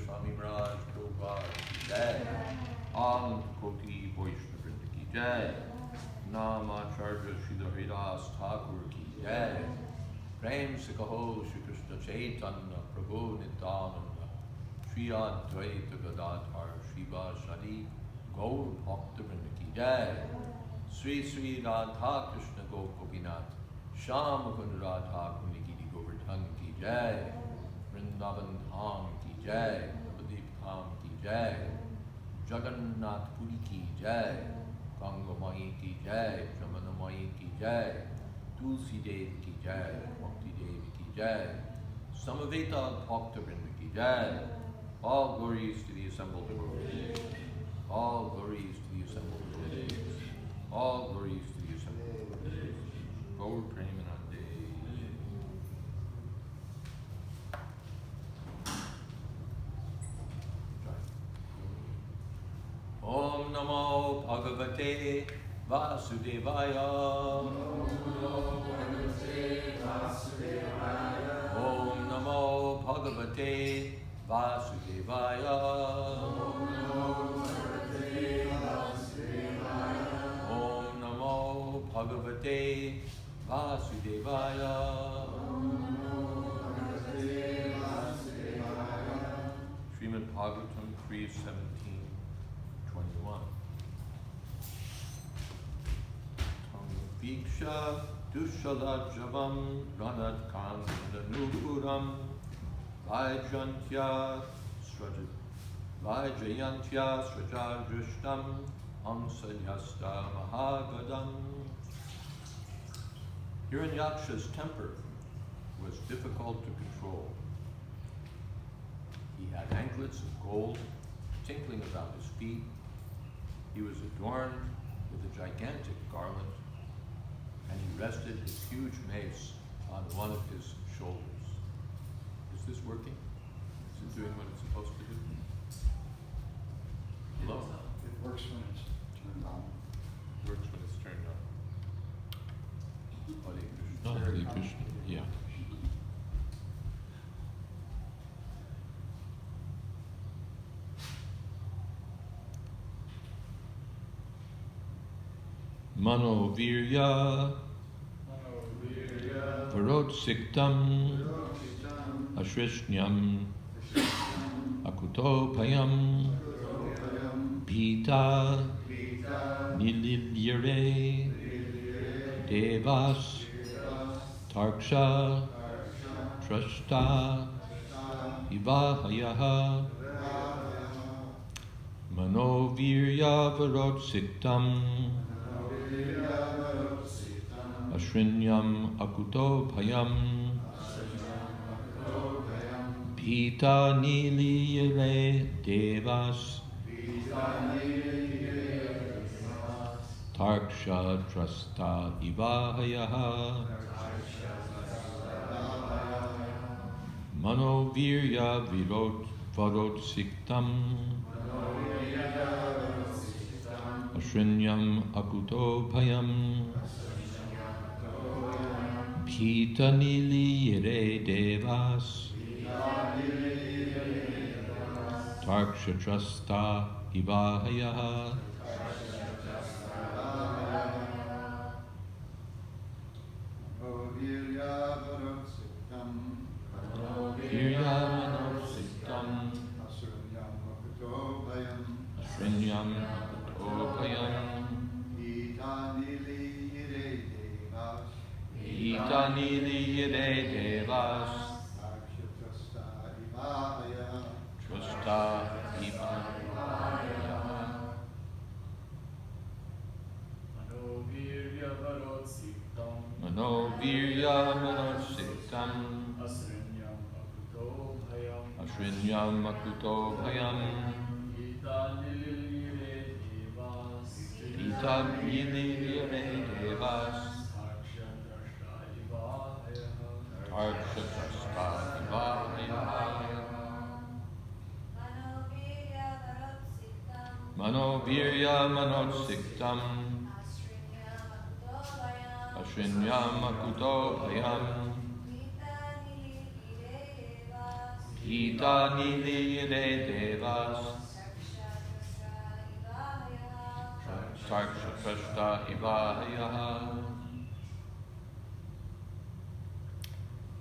Swami Prabhupada ki jai. Anand Koti Vaishnava Vrinda ki jai. Namacharya Srila Haridas Thakur ki jai. Prem se kaho Shri Krishna Chaitanya Prabhu Nityananda Shri Advaita Gadadhar Shiva Shadi Gaur Bhakta Vrinda ki jai. Sri Sri Radha Krishna Gopinath Sham Kund Radha Kunigiri Govardhan ki jai. Vrindavan Dham ki jai. Navadvip Dham ki jai. Jagannath Puri ki jai. Ganga Mai ki jai. Jamana Mai ki jai. Tulsi Dev ki jai. Bhakti Dev ki jai. Samaveta Bhakta Vrinda ki jai. All glories to the assembled devotees. All glories to the assembled devotees. All glories to the assembled devotees. Gaur Premanande. Om Namo Bhagavate Vasudevaya. Om Namo Bhagavate Vasudevaya. Om Namo Bhagavate Vasudevaya. Srimad Bhagavatam 3:17-21. Viksha Dushalajabam Ranat Kandanupuram Vajantya Srajajrishtam Hamsayasta Mahagadam. Hiranyaksha's temper was difficult to control. He had anklets of gold tinkling about his feet. He was adorned with a gigantic garland, and he rested his huge mace on one of his shoulders. Is this working? Is it doing what it's supposed to do? Hello? It works when it's turned on. Works when it's turned on. Hare Krishna. Oh, Hare Krishna. Yeah. Mano virya varotsiktam ashrishnyam akutopayam pita nililyare devas tarksha trashta ivahayaha manovirya varotsiktam ashrinyam akutopayam pita niliyare devas tarksha trasta ivahayaha manovirya varotsiktam ashrinyam akutopayam pita niliyare devas tarksha trasta ivahayaha Viryamanositam Ashrinyam Akutopayam Pita niliyare devas Trasta Ivahaya Manoviryamanositam Ashrinyam Akutopayam Pita niliyare devas Tarksha trasta ivahaya Manovirya manotsiktam Ashrinyam akutopayam Pita niliyare devas Tarksha trasta ivahaya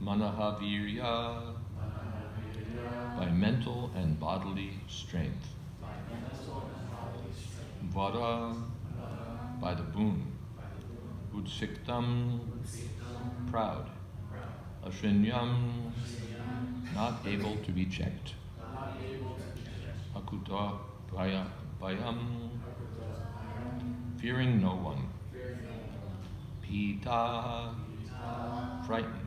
Manahavirya by mental and bodily strength. Vara by the boon. Utsiktam proud. Ashrinyam not able to be checked. Akuta bayam fearing no one. Pita frightened.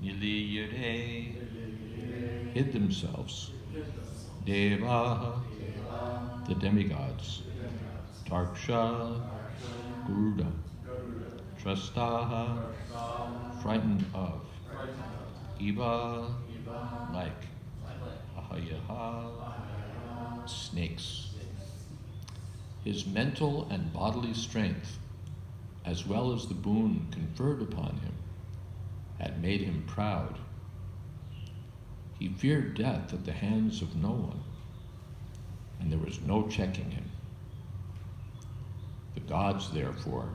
Niliyare hid themselves. Deva the demigods. Tarksha Garuda. Trastaha frightened of. Iva like. Ahayaha snakes. His mental and bodily strength, as well as the boon conferred upon him, had made him proud. He feared death at the hands of no one, and there was no checking him. The gods, therefore,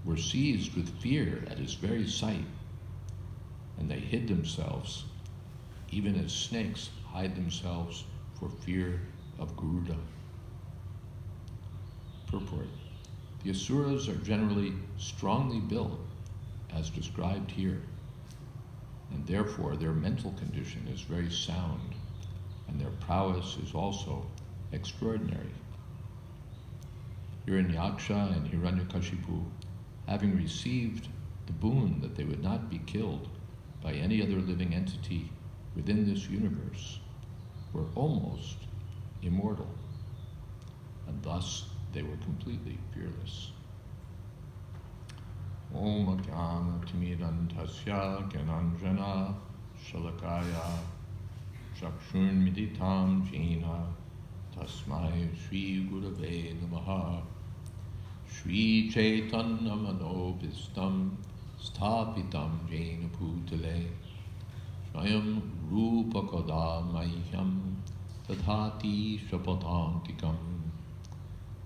were seized with fear at his very sight, and they hid themselves, even as snakes hide themselves for fear of Garuda. Purport. The Asuras are generally strongly built, as described here, and therefore their mental condition is very sound, and their prowess is also extraordinary. Hiranyaksha and Hiranyakashipu, having received the boon that they would not be killed by any other living entity within this universe, were almost immortal, and thus they were completely fearless. Om Jnana Timidantasya Gyananjana Shalakaya Chakshurmilitam Jena Tasmai Shri Gurave Namaha Shri Chaitanya Manobhistam Sthapitam Jena Bhutale Swayam Rupa Kada Mahyam Tadhati Shapadantikam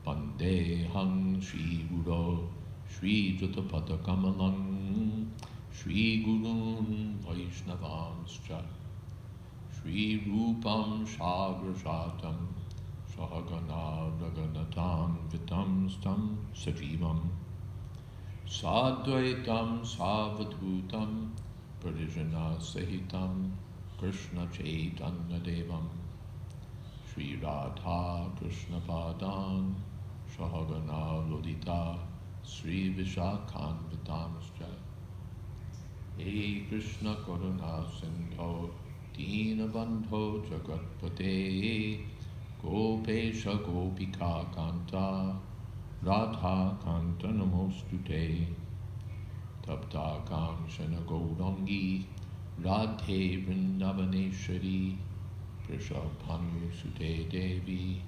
Pandehang Shri Guru Shri Jatapada Kamalam Shri Gurun Vaishnavanscha Shri Rupam Shagrajatam Sahagana Raganatam Vitam Stam Sajivam Sadvaitam Savadhutam Parijana Sahitam Krishna Chaitanya Devam Shri Radha Krishna Padan Sahagana Lodita Sri Vishakhan Vitamscha Hey Krishna Karuna Sindho Dina Bandho Jagatpate Gopesha Gopika Kanta Radha Kanta Namostute Tapta Kamshana Gaurangi Radhe Vrindavaneshwari Prishabhanu Sute Devi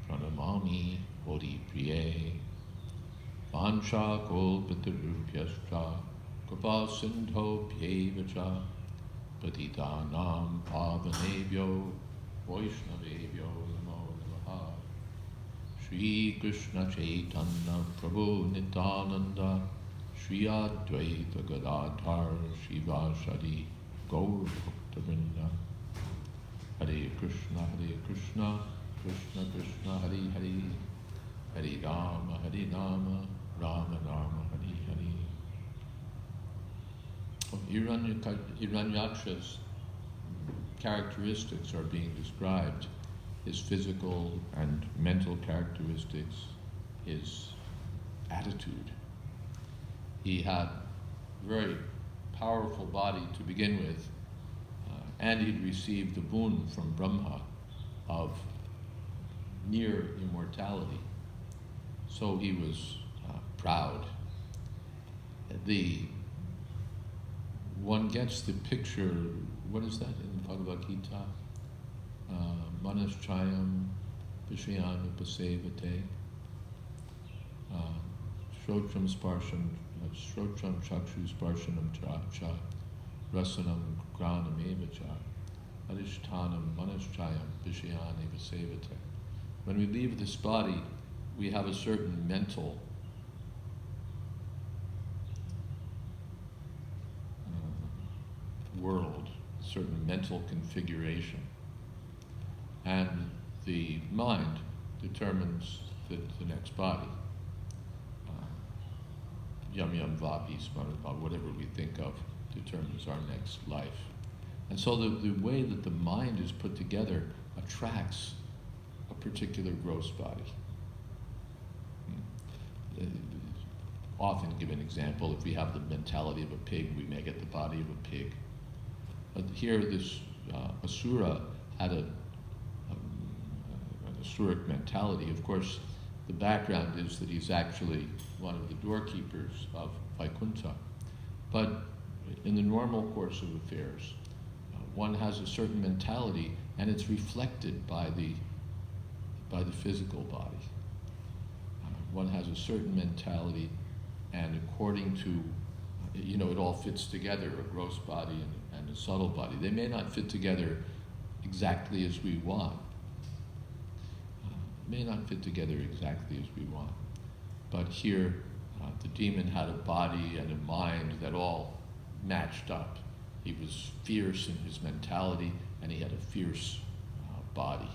Pranamami Hori Priye Vansha Kolpatarupyascha Kripa Sindho Bhyevacha Patitanam Pavanebhyo Vaishnavebhyo Namo Namaha Shri Krishna Chaitanya Prabhu Nityananda Shri Advaita Gadadhar Shivashadi Gaur Bhaktavrinda Hare Krishna Krishna Krishna Hare Hare Hare Rama Rama Rama Hare Hare. Hiranyaksha's characteristics are being described, his physical and mental characteristics, his attitude. He had a very powerful body to begin with, and he'd received the boon from Brahma of near immortality. So he was proud. One gets the picture, what is that in Bhagavad Gita? Manaschayam Vishayanu Pasevate Shrotram Chakshu Sparshanam Cha Rasanam Granam Evacha Adishtanam Manaschayam Vishayani Pasevate. When we leave this body, we have a certain mental world, a certain mental configuration. And the mind determines the next body. Yam yam vapi smarabha, whatever we think of determines our next life. And so the way that the mind is put together attracts a particular gross body. Often give an example, if we have the mentality of a pig, we may get the body of a pig. But here this Asura had an Asuric mentality. Of course, the background is that he's actually one of the doorkeepers of Vaikuntha. But in the normal course of affairs, one has a certain mentality, and it's reflected by the physical body. One has a certain mentality, and according to, it all fits together, a gross body and a subtle body. They may not fit together exactly as we want. But here, the demon had a body and a mind that all matched up. He was fierce in his mentality, and he had a fierce body.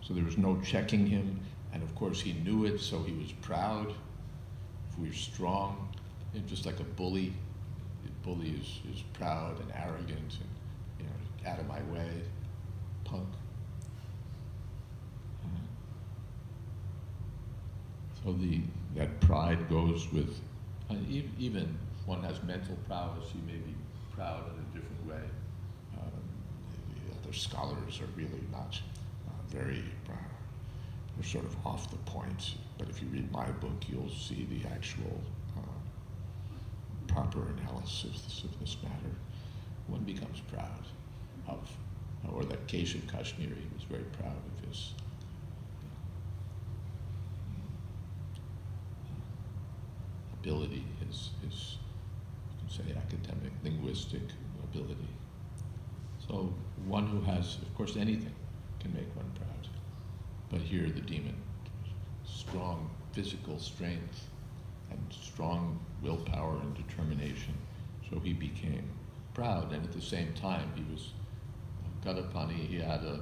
So there was no checking him, and of course he knew it, so he was proud. If we're strong, just like a bully, the bully is proud and arrogant and, out of my way, punk. So that pride goes with, even if one has mental prowess, he may be proud in a different way. The other scholars are really not very, they're sort of off the point. But if you read my book, you'll see the actual proper analysis of this matter, one becomes proud of, or that Keshav Kashmiri was very proud of his ability, his you can say academic, linguistic ability. So one who has, of course, anything can make one proud. But here the demon, strong physical strength and strong willpower and determination. So he became proud, and at the same time he was Gadapani, he had a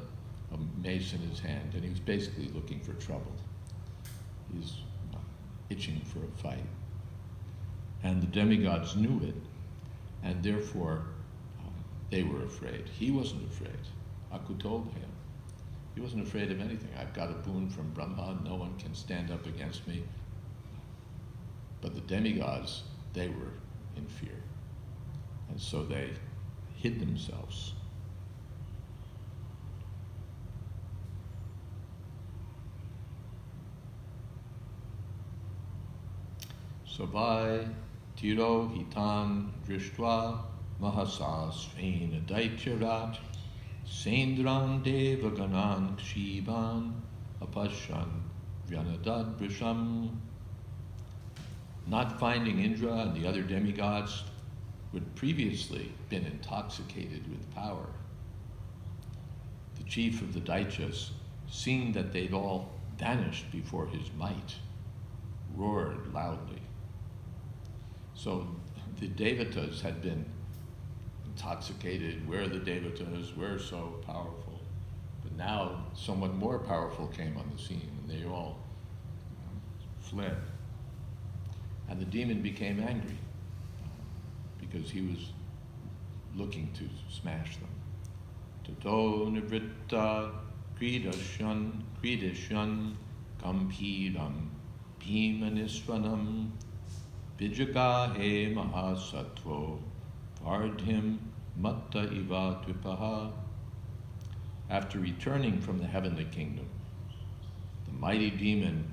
mace in his hand, and he was basically looking for trouble. He's itching for a fight. And the demigods knew it, and therefore they were afraid. He wasn't afraid. Aku told him. He wasn't afraid of anything. I've got a boon from Brahma, no one can stand up against me. But the demigods, they were in fear. And so they hid themselves. Savai tiro hitan drishtva mahasa svena daityarat sendran devaganan kshivan apashan vyanadad brisham. Not finding Indra and the other demigods who had previously been intoxicated with power, the chief of the Daityas, seeing that they'd all vanished before his might, roared loudly. So the Devatas had been intoxicated. We're the Devatas, we're so powerful. But now someone more powerful came on the scene, and they all fled. And the demon became angry because he was looking to smash them. Tato nivritta kridashan kampiram bhimanisvanam vijagahe mahasatvo vardhim matta iva tvipaha. After returning from the heavenly kingdom, the mighty demon,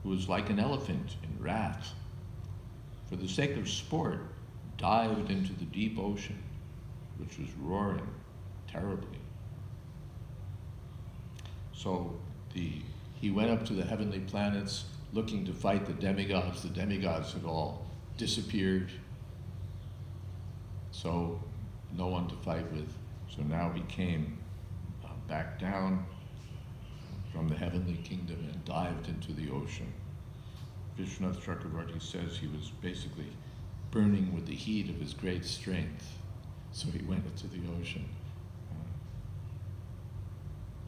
who was like an elephant in wrath, for the sake of sport, dived into the deep ocean, which was roaring terribly. So he went up to the heavenly planets looking to fight the demigods. The demigods had all disappeared, so no one to fight with. So now he came back down from the heavenly kingdom and dived into the ocean. Vishwanath Chakravarti says he was basically burning with the heat of his great strength. So he went into the ocean,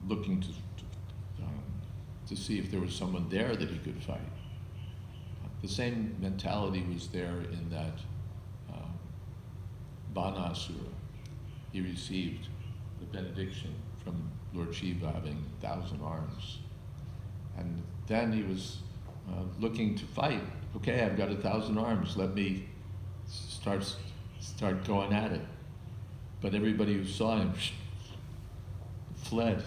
looking to see if there was someone there that he could fight. The same mentality was there in that Banasura. He received the benediction from Lord Shiva having 1,000 arms. And then he was looking to fight. Okay, I've got 1,000 arms, let me start going at it. But everybody who saw him fled.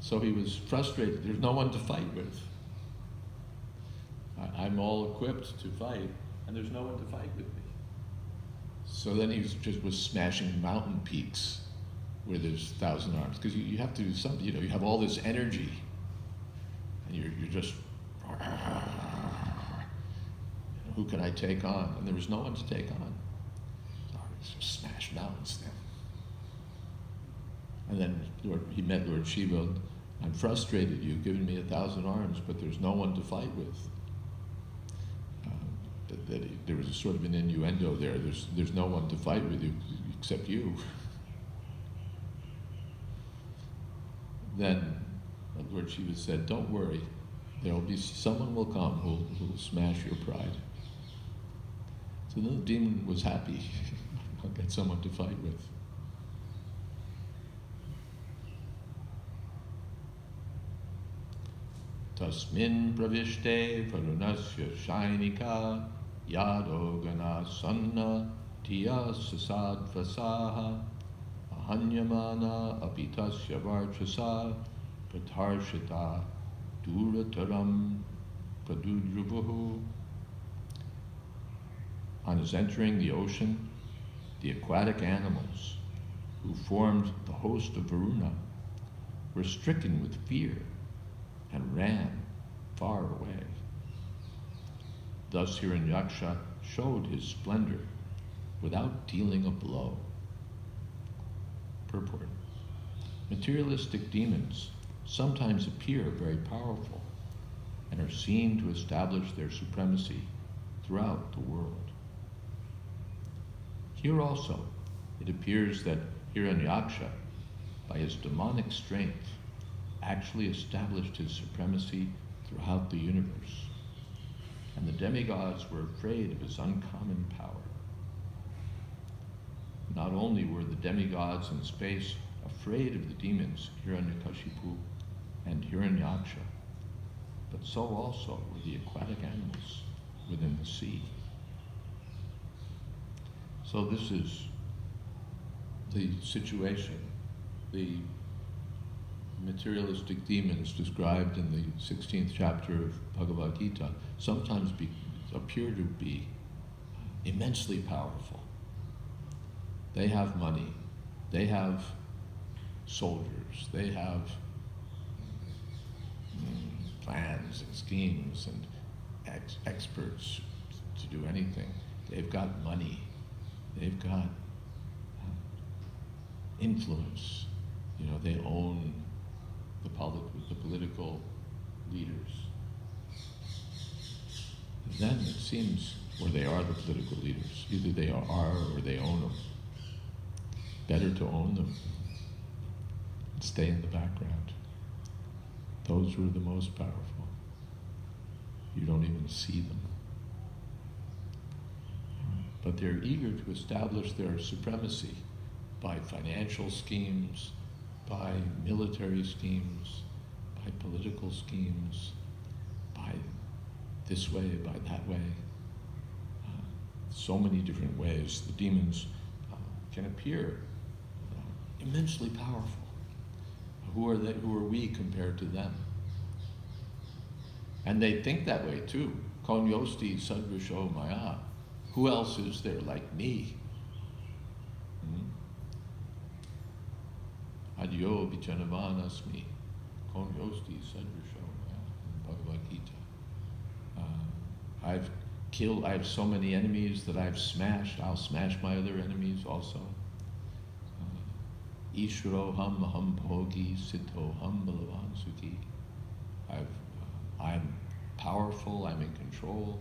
So he was frustrated. There's no one to fight with. I'm all equipped to fight, and there's no one to fight with me. So then he was smashing mountain peaks where there's 1,000 arms, because you have to do something. You have all this energy, and you're just, who can I take on? And there was no one to take on. So just smash mountains then. And then he met Lord Shiva. I'm frustrated. You've given me 1,000 arms, but there's no one to fight with. There was a sort of an innuendo there. There's no one to fight with you except you. Then Lord Shiva said, "Don't worry. Someone will come who will smash your pride." So then the demon was happy. I'll get someone to fight with. Tasmin pravishte varunasya shainika yado gana sanna tiya sasad vasaha ahanyamana apitasya varchasa pratharshita durataram pradudruvuhu On his entering the ocean, the aquatic animals who formed the host of Varuna were stricken with fear and ran far away. Thus Hiranyaksha showed his splendor without dealing a blow. Purport. Materialistic demons sometimes appear very powerful and are seen to establish their supremacy throughout the world. Here also, it appears that Hiranyaksha, by his demonic strength, actually established his supremacy throughout the universe, and the demigods were afraid of his uncommon power. Not only were the demigods in space afraid of the demons Hiranyakashipu and Hiranyaksha, but so also were the aquatic animals within the sea. So this is the situation. The materialistic demons described in the 16th chapter of Bhagavad Gita sometimes appear to be immensely powerful. They have money, they have soldiers, they have plans and schemes and experts to do anything. They've got money, they've got influence. You know, they own the political leaders. And then it seems, or they are the political leaders. Either they are or they own them. Better to own them and stay in the background. Those who are the most powerful. You don't even see them. But they're eager to establish their supremacy by financial schemes, by military schemes, by political schemes, by this way, by that way. So many different ways the demons can appear immensely powerful. Who are they? Who are we compared to them? And they think that way too. Konyosti sadvisho maya. Who else is there like me? Adyo vichanavanasmi. Konyosti sadvisho maya. In Bhagavad Gita. I have so many enemies that I've smashed. I'll smash my other enemies also. Ishvaroham aham bhogi siddhoham balavan sukhi. I'm powerful, I'm in control,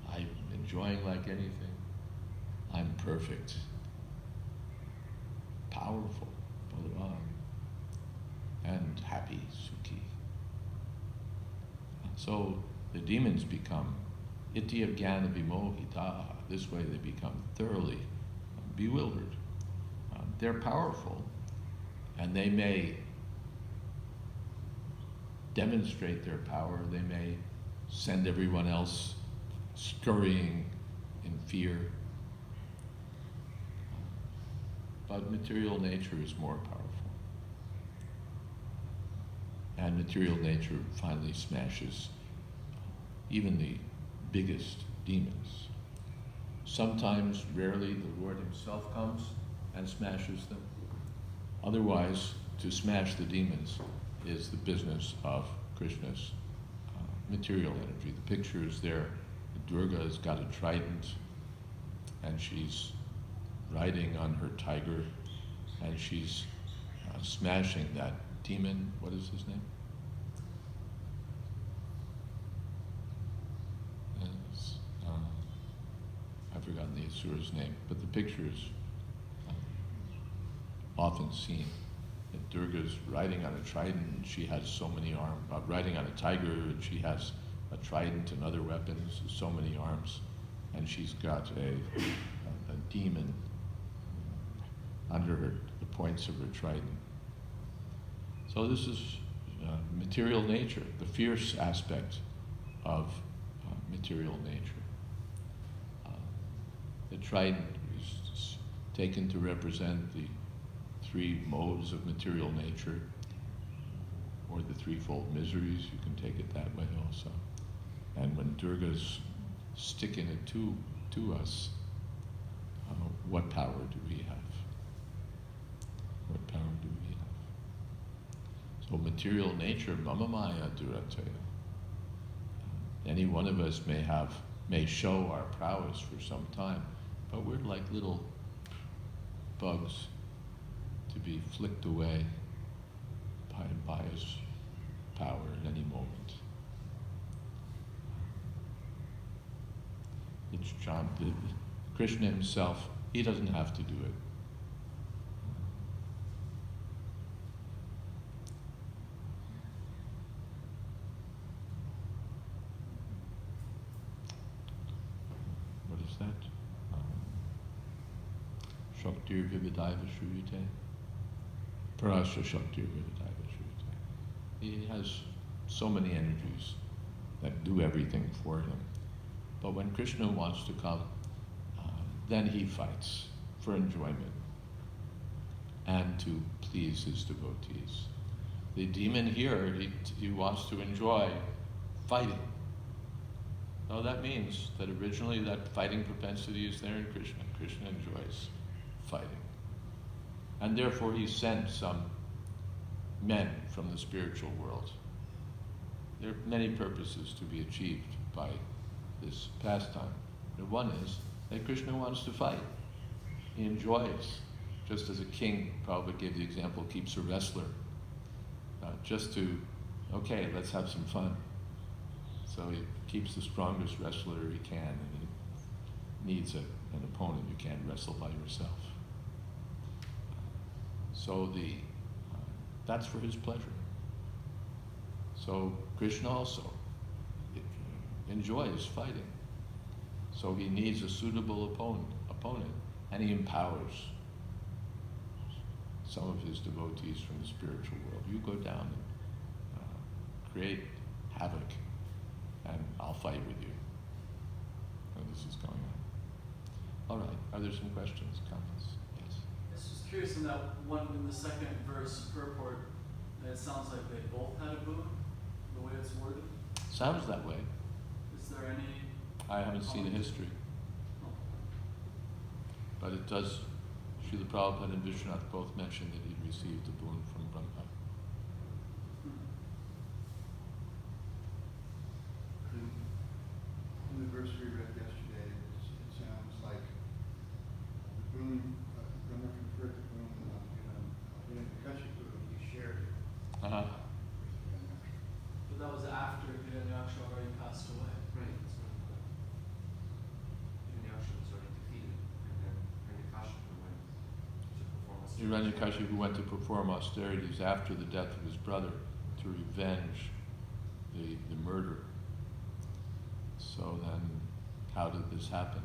I'm enjoying like anything. I'm perfect, powerful, balavan, and happy, sukhi. So the demons become iti jnana vimohita. This way they become thoroughly bewildered. They're powerful, and they may demonstrate their power. They may send everyone else scurrying in fear. But material nature is more powerful. And material nature finally smashes even the biggest demons. Sometimes, rarely, the Lord himself comes and smashes them. Otherwise, to smash the demons is the business of Krishna's material energy. The picture is there. Durga has got a trident, and she's riding on her tiger, and she's smashing that demon. What is his name? I've forgotten the Asura's name, but the picture is often seen that Durga's riding on a trident, and she has so many arms. Riding on a tiger, and she has a trident and other weapons, so many arms, and she's got a demon under the points of her trident. So this is material nature, the fierce aspect of material nature. The trident is taken to represent the three modes of material nature, or the threefold miseries. You can take it that way also. And when Durga's sticking it to to us, what power do we have? What power do we have? So material nature, mama maya durataya. Any one of us may show our prowess for some time, but we're like little bugs to be flicked away by his power at any moment. It's Krishna himself, he doesn't have to do it. What is that? Shaktir Vividaiva Shruyate? Parasya Shaktir Vividaiva Shruyate. He has so many energies that do everything for him. But when Krishna wants to come, then he fights for enjoyment and to please his devotees. The demon here, he wants to enjoy fighting. Now that means that originally that fighting propensity is there in Krishna. Krishna enjoys fighting. And therefore he sent some men from the spiritual world. There are many purposes to be achieved by this pastime. The one is that Krishna wants to fight. He enjoys, just as a king, Prabhupada gave the example, keeps a wrestler, just to, okay, let's have some fun. So he keeps the strongest wrestler he can, and he needs an opponent. You can't wrestle by yourself. So that's for his pleasure. So Krishna also enjoys fighting. So he needs a suitable opponent, and he empowers some of his devotees from the spiritual world. You go down and create havoc, and I'll fight with you. And this is going on. All right, are there some questions, comments? Yes? I was just curious in that one, in the second verse purport, it sounds like they both had a boon, the way it's worded. Sounds that way. Is there any? I haven't seen the history. But it does, Srila Prabhupada and Vishwanath both mentioned that he received a boon from Brahma. In the verse we read yesterday, it sounds like the boon, Brahma conferred the boon in Kashipu, he shared it. Uh-huh. But that was after Hiranyaksha already passed away. Right, that's what Hiranyaksha was already defeated, and then Hiranyakashipu went to perform austerities. Hiranyakashipu went to perform austerities after the death of his brother to revenge the murder. So then, how did this happen?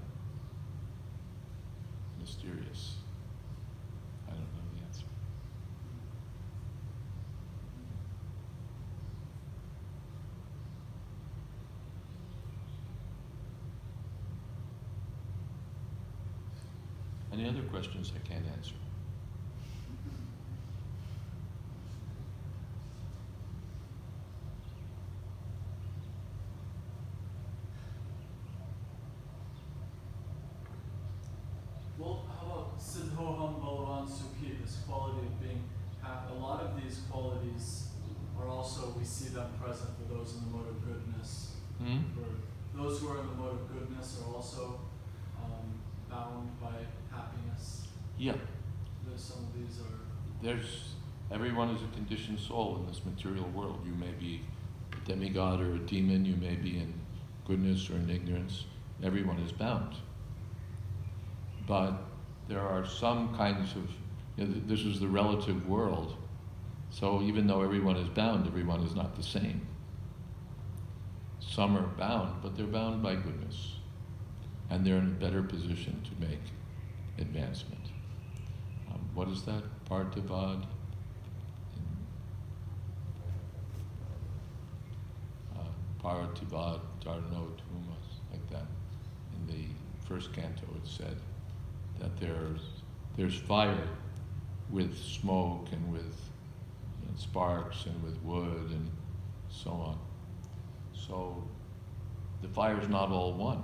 Mysterious. I don't know the answer. Any other questions I can't answer? Well, how about Siddhoham Balavan Sukhi, this quality of being happy? A lot of these qualities are also, we see them present for those in the mode of goodness. For those who are in the mode of goodness are also bound by happiness. Yeah. There's some of these are. Everyone is a conditioned soul in this material world. You may be a demigod or a demon, you may be in goodness or in ignorance. Everyone is bound. But there are some kinds of, this is the relative world. So even though everyone is bound, everyone is not the same. Some are bound, but they're bound by goodness. And they're in a better position to make advancement. What is that? Partavad? Parativad Darno Tumas, like that. In the first canto it said that there's fire with smoke and with sparks and with wood and so on. So the fire is not all one.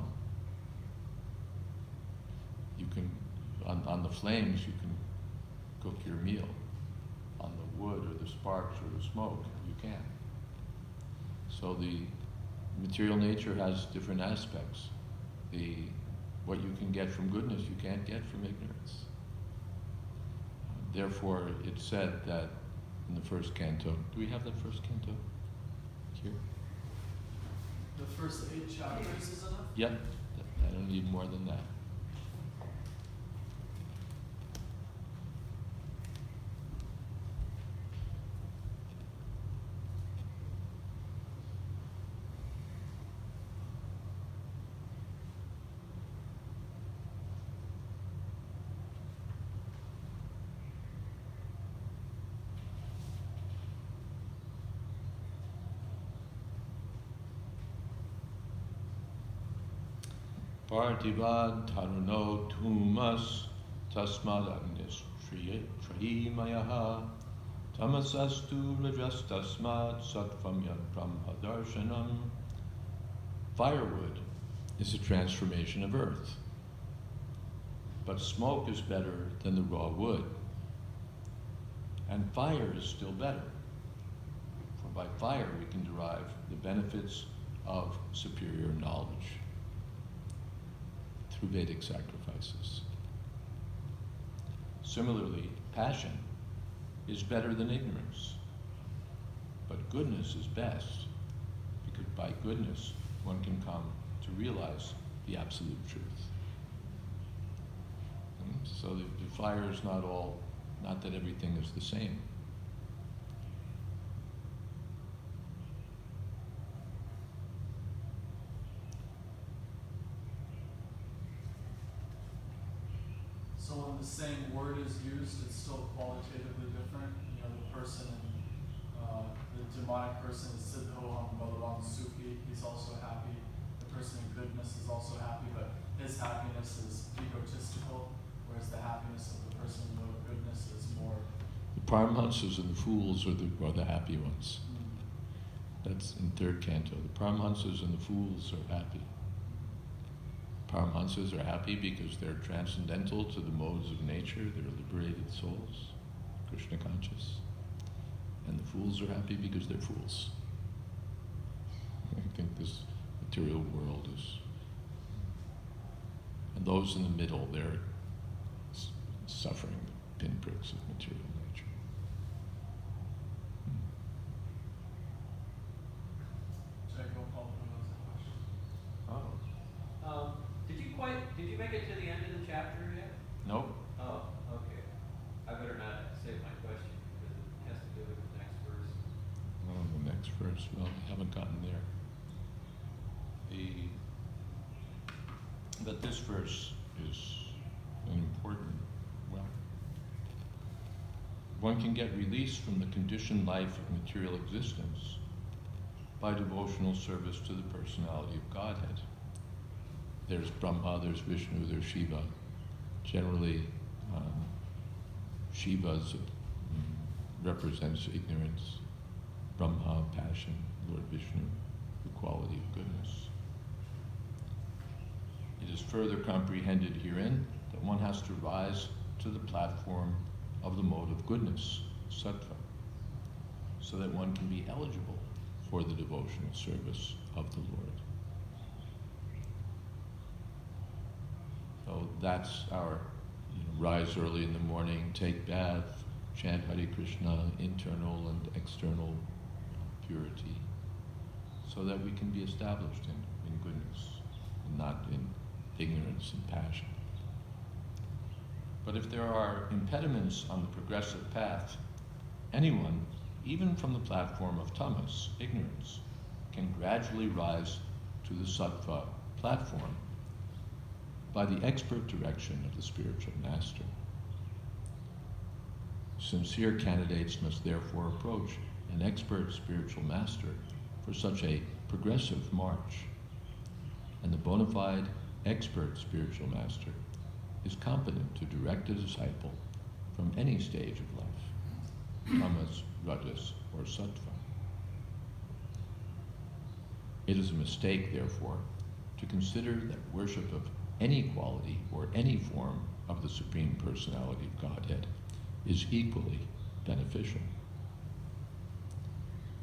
can, on the flames, you can cook your meal. On the wood or the sparks or the smoke, you can't. So the material nature has different aspects. What you can get from goodness, you can't get from ignorance. Therefore, it's said that in the first canto, do we have that first canto here? The first 8 chapters is enough? Yep, I don't need more than that. Partivad taruno tumas tasmad agnis trimayaha tamasastu rajas tasmad sattvam yad brahma darshanam. Firewood is a transformation of earth, but smoke is better than the raw wood, and fire is still better, for by fire we can derive the benefits of superior knowledge through Vedic sacrifices. Similarly, passion is better than ignorance, but goodness is best, because by goodness one can come to realize the absolute truth. So the fire is not that everything is the same. So when the same word is used, it's still qualitatively different. You know, the person, the demonic person is Siddhoham Bhagavan Sukhi, he's also happy. The person in goodness is also happy, but his happiness is egotistical, whereas the happiness of the person in goodness is more... The Paramhansas and the fools are the happy ones. That's in third canto. The Paramhansas and the fools are happy. Paramhansas are happy because they're transcendental to the modes of nature, they're liberated souls, Krishna conscious. And the fools are happy because they're fools. I think this material world is... And those in the middle, they're suffering the pinpricks of material nature. Should I go call the question? Oh. Did you make it to the end of the chapter yet? Nope. Oh, okay. I better not save my question because it has to do with the next verse. Oh, the next verse. Well, we haven't gotten there. But this verse is an important one. One can get release from the conditioned life of material existence by devotional service to the personality of Godhead. There's Brahma, there's Vishnu, there's Shiva. Generally, Shiva represents ignorance, Brahma, passion, Lord Vishnu, the quality of goodness. It is further comprehended herein that one has to rise to the platform of the mode of goodness, sattva, so that one can be eligible for the devotional service of the Lord. So that's our rise early in the morning, take bath, chant Hare Krishna, internal and external purity, so that we can be established in goodness and not in ignorance and passion. But if there are impediments on the progressive path, anyone, even from the platform of tamas, ignorance, can gradually rise to the sattva platform by the expert direction of the spiritual master. Sincere candidates must therefore approach an expert spiritual master for such a progressive march. And the bona fide expert spiritual master is competent to direct a disciple from any stage of life, tamas, rajas, or sattva. It is a mistake, therefore, to consider that worship of any quality or any form of the Supreme Personality of Godhead is equally beneficial.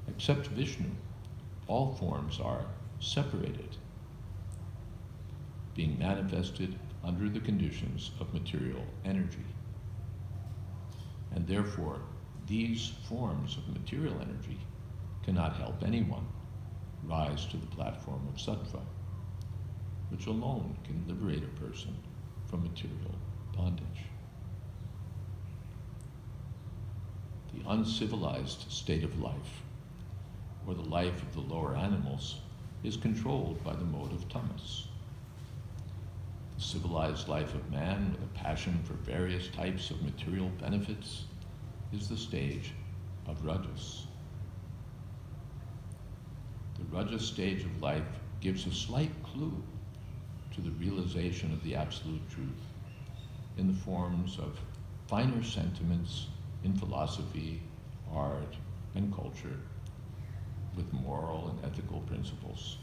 Except Vishnu, all forms are separated, being manifested under the conditions of material energy. And therefore, these forms of material energy cannot help anyone rise to the platform of sattva, which alone can liberate a person from material bondage. The uncivilized state of life, or the life of the lower animals, is controlled by the mode of tamas. The civilized life of man, with a passion for various types of material benefits, is the stage of rajas. The rajas stage of life gives a slight clue to the realization of the absolute truth in the forms of finer sentiments in philosophy, art, and culture, with moral and ethical principles.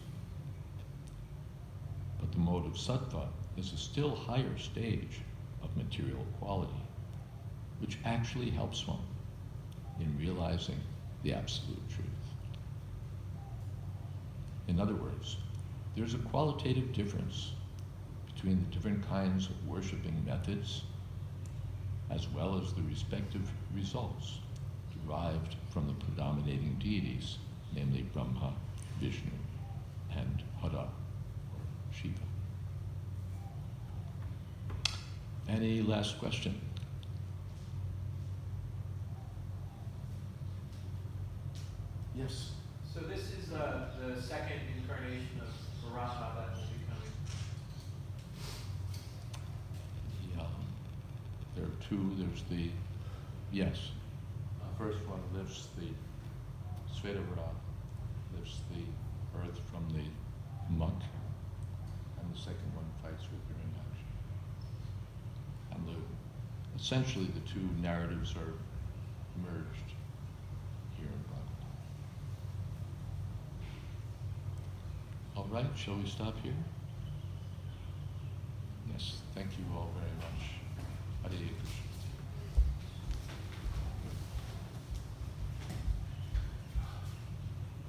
But the mode of sattva is a still higher stage of material quality, which actually helps one in realizing the absolute truth. In other words, there's a qualitative difference between the different kinds of worshiping methods, as well as the respective results derived from the predominating deities, namely Brahma, Vishnu, and Hara, or Shiva. Any last question? Yes. So this is the second incarnation of Brahma that will be coming. Yeah. There are two. There's the, yes. The first one lifts the Svetavara, lifts the earth from the muck, and the second one fights with Hiranyaksha. And essentially the two narratives are merged here in Bhagavatam. All right, shall we stop here? Yes, thank you all very much. Hare Krishna.